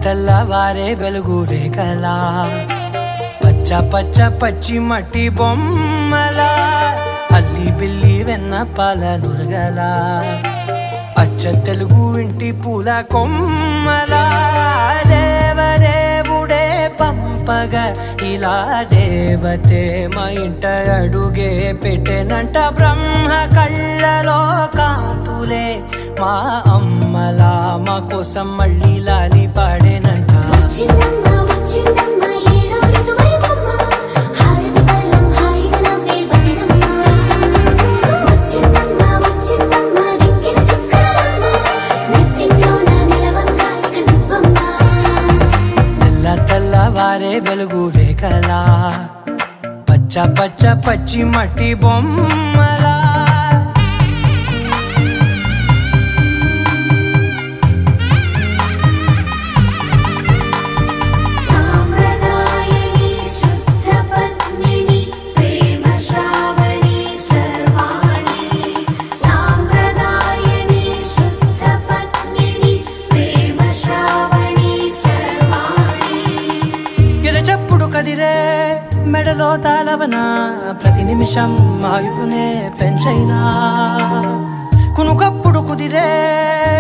తెల్లవారే వెలుగు రేఖలా పచ్చ పచ్చ పచ్చి మట్టి బొమ్మలా అల్లి బిల్లి వెన్న పాల నురగలా అచ్చ తెలుగు ఇంటి పూల కొమ్మలా దేవదేవుడే పంపగా ఇలా దేవతే మా ఇంట అడుగే పెట్టెనంట బ్రహ్మ కళ్ళలో కాంతులే మా అమ్మలా మా కోసం మళ్ళీ లాలి పాడేనంట తెల్లవారే వెలుగు రేఖలా పచ్చ పచ్చ పచ్చి మట్టి బొమ్మలా కదిరే మెడలో తాళవన ప్రతి నిమిషం ఆయుధునే పెంచైనా కునుకప్పుడు కుదిరే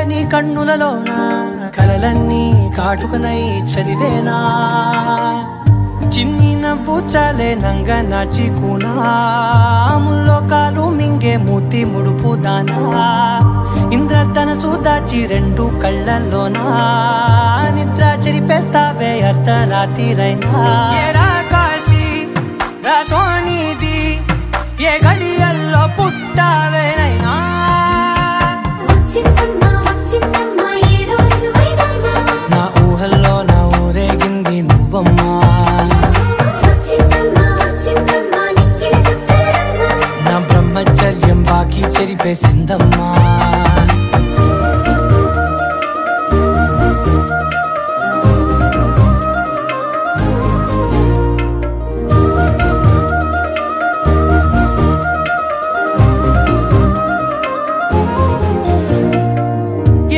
నీ కన్నులలోన కలలన్నీ కాటుకనై చదివేనా చిన్ని నవ్వు చాలే నంగ నాచి కూనాముల్లో కాలు మింగే మూతి ముడుపు దానా ఇంద్రధనసు దాచి రెండు కళ్ళల్లోనా నిద్ర చెరిపేస్తావే అర్ధరాత్రిరైనా ఏరా కాశీ రాసోనిది ఏ గడియల్లో పుట్టావేనైనా నా ఊహల్లో నా ఊరేగింది నువ్వమ్మా నా బ్రహ్మచర్యం బాకీ చెరిపేసిందమ్మా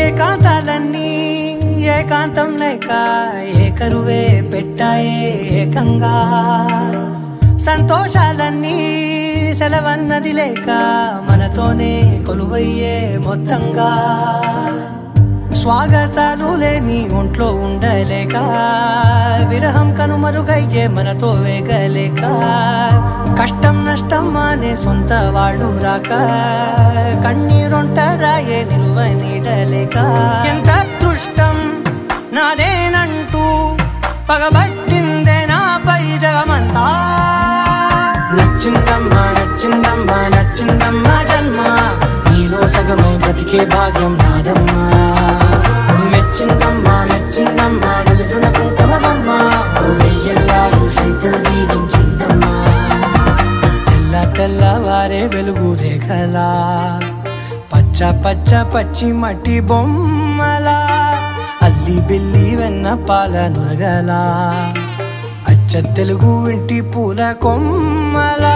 ఏకాంతాలన్నీ ఏకాంతం లేక ఏకరువే పెట్టాయే ఏకంగా సంతోషాలన్నీ సెలవన్నది లేక మనతోనే కొలువయ్యే మొత్తంగా స్వాగతాలు లేని ఒంట్లో ఉండలేక విరహం కనుమరుగయ్యే మనతో వేగలేక కష్టం నష్టం అనే సొంత వాళ్ళు రాక కన్నీరొంటరాయే నిలువ నీడలేక ఎంత అదృష్టం నాదేనంటూ పగబట్టిందే నాపై జగమంతా నచ్చిందమ్మా నచ్చిందమ్మా నచ్చిందమ్మా జన్మ నీలో సగమై బ్రతికే భాగ్యం నాదమ్మా మెచ్చిందమ్మా మెచ్చిందమ్మా నిలుతున్న కుంకుమమ్మా వెయ్యల్లాగు శంకులు దీవించిందమ్మా తెల్లవారే వెలుగు రేఖలా పచ్చ పచ్చ పచ్చి మట్టి బొమ్మలా అల్లి బిల్లి వెన్న పాల నురగలా అచ్చ తెలుగు ఇంటి పూల కొమ్మలా